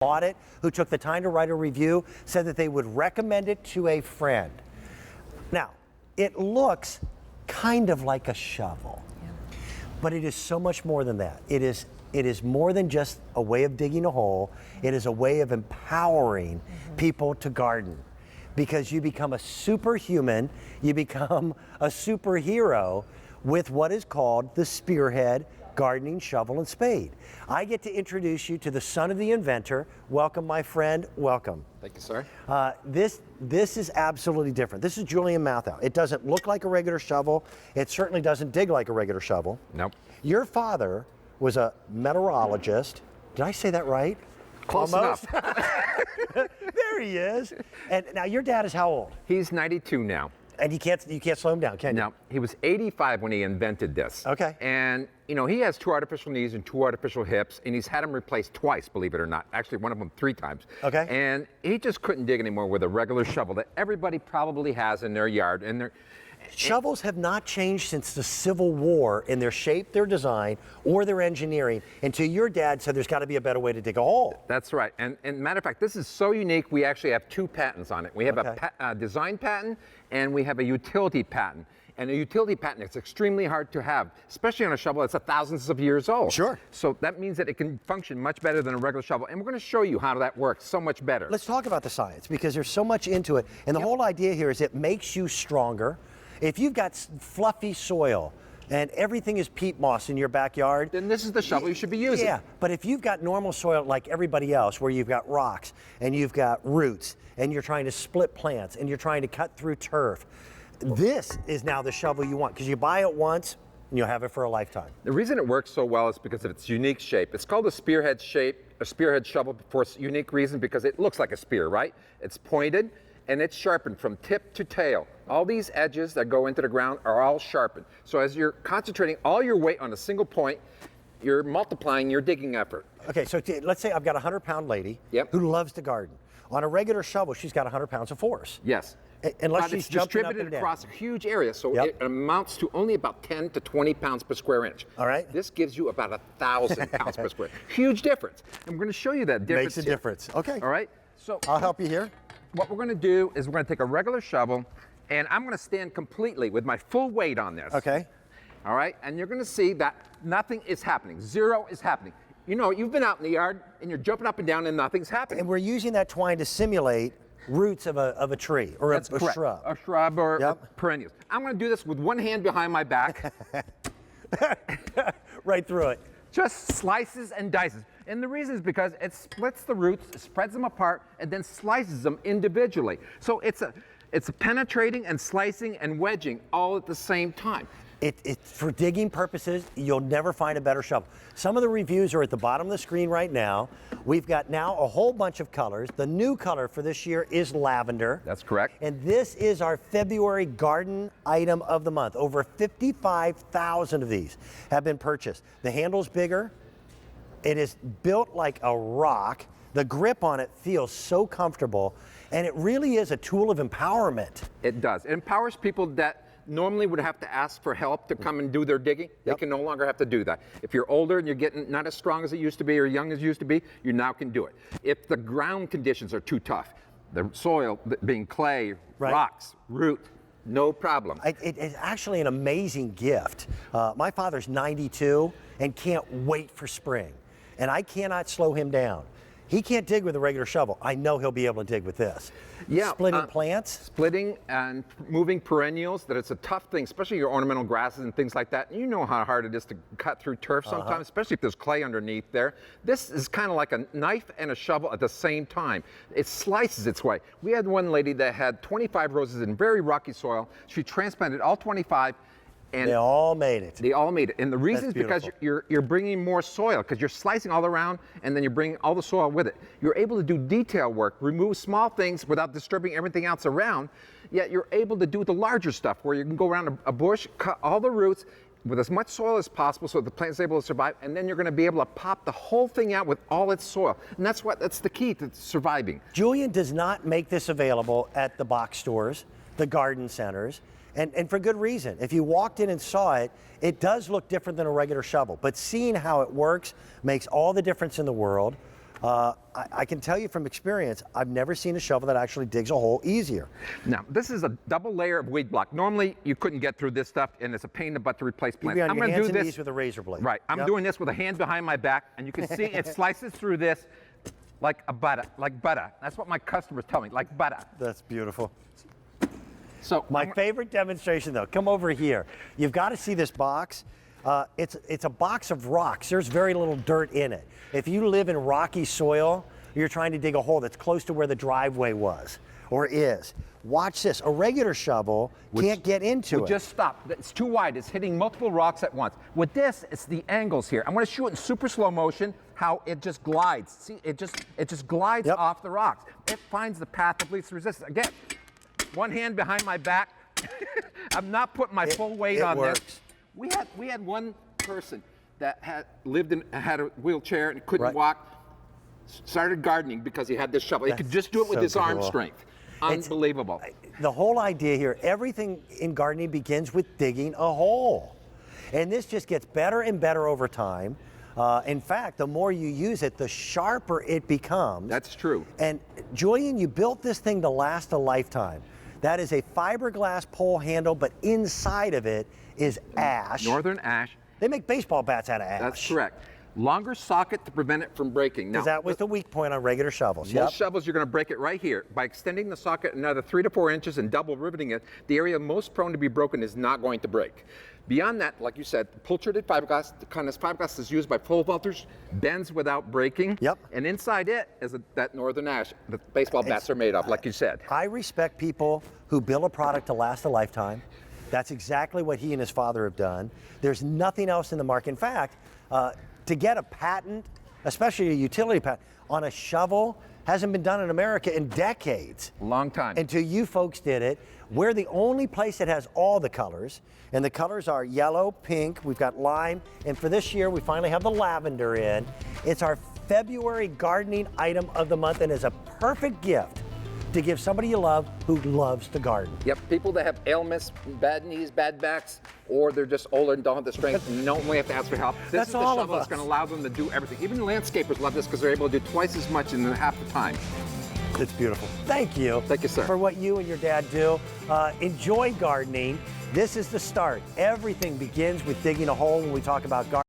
bought it, who took the time to write a review, said that they would recommend it to a friend. Now, it looks kind of like a shovel, but it is so much more than that. It is more than just a way of digging a hole. It is a way of empowering people to garden, because you become a superhuman, you become a superhero with what is called the Spearhead Gardening Shovel and Spade. I get to introduce you to the son of the inventor. Welcome, my friend. Welcome. Thank you, sir. This is absolutely different. This is Julian Mathau. It doesn't look like a regular shovel. It certainly doesn't dig like a regular shovel. Nope. Your father was a meteorologist. Did I say that right? Close Almost. enough. There he is. And now your dad is how old? He's 92 now. And you can't slow him down, can you? Now, he was 85 when he invented this. Okay. And, you know, he has 2 artificial knees and 2 artificial hips, and he's had them replaced twice, believe it or not. Actually, one of them 3 times. Okay. And he just couldn't dig anymore with a regular shovel that everybody probably has in their yard. And shovels have not changed since the Civil War in their shape, their design, or their engineering, until your dad said there's got to be a better way to dig a hole. That's right. And matter of fact, this is so unique, we actually have 2 patents on it. We have a design patent, and we have a utility patent. And a utility patent is extremely hard to have, especially on a shovel that's thousands of years old. Sure. So that means that it can function much better than a regular shovel. And we're going to show you how that works so much better. Let's talk about the science, because there's so much into it. And the whole idea here is it makes you stronger. If you've got fluffy soil and everything is peat moss in your backyard, then this is the shovel you should be using. Yeah, but if you've got normal soil like everybody else, where you've got rocks and you've got roots and you're trying to split plants and you're trying to cut through turf, this is now the shovel you want, because you buy it once and you'll have it for a lifetime. The reason it works so well is because of its unique shape. It's called a spearhead shape, a spearhead shovel for a unique reason, because it looks like a spear, right? It's pointed and it's sharpened from tip to tail. All these edges that go into the ground are all sharpened. So as you're concentrating all your weight on a single point, you're multiplying your digging effort. Okay, so let's say I've got a 100-pound lady who loves to garden. On a regular shovel, she's got 100 pounds of force. Yes. Unless she's jumping up and distributed down. across a huge area, so it amounts to only about 10 to 20 pounds per square inch. All right. This gives you about 1,000 pounds per square. Huge difference. And we're going to show you that difference. Makes a difference. Okay. All right. So I'll help you here. what we're going to do is we're going to take a regular shovel, and I'm going to stand completely with my full weight on this. Okay. All right. And you're going to see that nothing is happening. Zero is happening. You know, you've been out in the yard and you're jumping up and down and nothing's happening. And we're using that twine to simulate roots of a tree or a shrub. A shrub or perennials. I'm going to do this with one hand behind my back. Right through it. Just slices and dices. And the reason is because it splits the roots, spreads them apart, and then slices them individually. So it's a penetrating and slicing and wedging all at the same time. For digging purposes, you'll never find a better shovel. Some of the reviews are at the bottom of the screen right now. We've got now a whole bunch of colors. The new color for this year is lavender. That's correct. And this is our February garden item of the month. Over 55,000 of these have been purchased. The handle's bigger. It is built like a rock. The grip on it feels so comfortable. And it really is a tool of empowerment. It does. It empowers people that normally would have to ask for help to come and do their digging. They can no longer have to do that. If you're older and you're getting not as strong as it used to be or young as it used to be, you now can do it. If the ground conditions are too tough, the soil being clay, rocks, root, no problem. It's actually an amazing gift. My father's 92 and can't wait for spring, and I cannot slow him down. He can't dig with a regular shovel. I know he'll be able to dig with this. Yeah, Splitting plants? Splitting and moving perennials, that it's a tough thing, especially your ornamental grasses and things like that. You know how hard it is to cut through turf sometimes, especially if there's clay underneath there. This is kind of like a knife and a shovel at the same time. It slices its way. We had one lady that had 25 roses in very rocky soil. She transplanted all 25. And they all made it. They all made it. And the reason is because you're bringing more soil, because you're slicing all around and then you're bringing all the soil with it. You're able to do detail work, remove small things without disturbing everything else around, yet you're able to do the larger stuff where you can go around a bush, cut all the roots with as much soil as possible so the plant is able to survive, and then you're going to be able to pop the whole thing out with all its soil. And that's the key to surviving. Julian does not make this available at the box stores, the garden centers. And for good reason. If you walked in and saw it, it does look different than a regular shovel. But seeing how it works makes all the difference in the world. I can tell you from experience, I've never seen a shovel that actually digs a hole easier. Now, this is a double layer of weed block. Normally, you couldn't get through this stuff, and it's a pain in the butt to replace plants. You'd be on I'm your going to hands do and this knees with a razor blade. Right. I'm doing this with a hand behind my back, and you can see it slices through this like a butter, like butter. That's what my customers tell me, like butter. That's beautiful. So My favorite demonstration, though, come over here. You've got to see this box. It's a box of rocks. There's very little dirt in it. If you live in rocky soil, you're trying to dig a hole that's close to where the driveway was or is. Watch this. A regular shovel can't get into it. Just stop. It's too wide. It's hitting multiple rocks at once. With this, it's the angles here. I'm going to show it in super slow motion how it just glides. See, it just glides off the rocks. It finds the path of least resistance. Again, one hand behind my back. I'm not putting my full weight on this. We had one person that had a wheelchair and couldn't walk. Started gardening because he had this shovel. He could just do it with his arm strength. Unbelievable. The whole idea here, everything in gardening begins with digging a hole. And this just gets better and better over time. In fact, the more you use it, the sharper it becomes. That's true. And Julian, you built this thing to last a lifetime. That is a fiberglass pole handle, but inside of it is ash. Northern ash. They make baseball bats out of ash. That's correct. Longer socket to prevent it from breaking. Because that was the weak point on regular shovels. Most shovels, you're going to break it right here. By extending the socket another 3 to 4 inches and double riveting it, the area most prone to be broken is not going to break. Beyond that, like you said, pull-treated fiberglass, the kind of fiberglass is used by pole vaulters, bends without breaking. And inside it is that northern ash the baseball bats are made of, like you said. I respect people who build a product to last a lifetime. That's exactly what he and his father have done. There's nothing else in the market. In fact, to get a patent, especially a utility patent, on a shovel hasn't been done in America in decades. Long time. Until you folks did it. We're the only place that has all the colors, and the colors are yellow, pink, we've got lime, and for this year we finally have the lavender in. It's our February gardening item of the month and is a perfect gift to give somebody you love who loves to garden. Yep, people that have ailments, bad knees, bad backs, or they're just older and don't have the strength and don't only have to ask for help. This is the shovel that's going to allow them to do everything. Even landscapers love this because they're able to do twice as much in half the time. It's beautiful. Thank you. Thank you, sir. For what you and your dad do. Enjoy gardening. This is the start. Everything begins with digging a hole when we talk about gardening.